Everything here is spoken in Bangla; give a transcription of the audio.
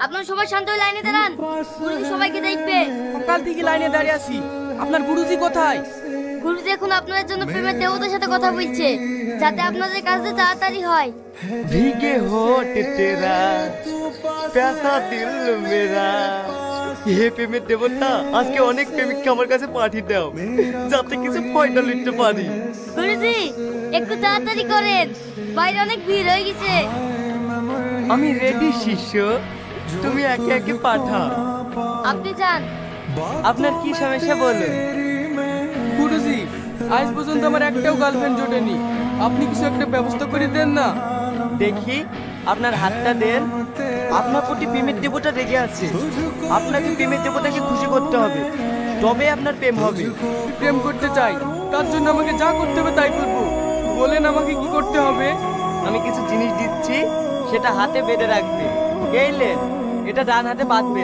আপনারা সবাই শান্ত হয়ে লাইনে দাঁড়ান, গুরুজি সবাইকে দেখবে। সকাল থেকে লাইনে দাঁড়িয়ে আছি, আপনার গুরুজি কোথায়? গুরুজি এখন আপনাদের জন্য প্রেমের দেবতার সাথে কথা বলছে, যাতে আপনাদের কাজে তাড়াতাড়ি হয়। भीगे होठ तेरा प्यासा दिल मेरा হে প্রেমের দেবতা, আজকে অনেক প্রেমিককে আমার কাছে পাঠিয়ে দাও যাতে কিছু ফয়টা লিখতে পারি। গুরুজি একটু তাড়াতাড়ি করেন, বাইরে অনেক ভিড় হয়ে গেছে। আমি রেডি শিষ্য, তুমি একে একে পাঠাও। আপনি যান। আপনার কি সমস্যা বলুন। গুরুজি আজ পর্যন্ত আমার একটাও গার্লফ্রেন্ড জোটেনি, আপনি কিছু একটা ব্যবস্থা করে দেন না। দেখি আপনার হাতটা দেন। আপনার প্রতি প্রেমের দেবতা রেগে আছে, আপনাকে প্রেমের দেবতাকে খুশি করতে হবে, তবে আপনার প্রেম হবে। প্রেম করতে চাই, তার জন্য আমাকে যা করতে হবে তাই করবো, বলেন আমাকে কি করতে হবে? আমি কিছু জিনিস দিচ্ছি, সেটা হাতে বেঁধে রাখবে। এইলেন, এটা ডান হাতে বাঁধবে।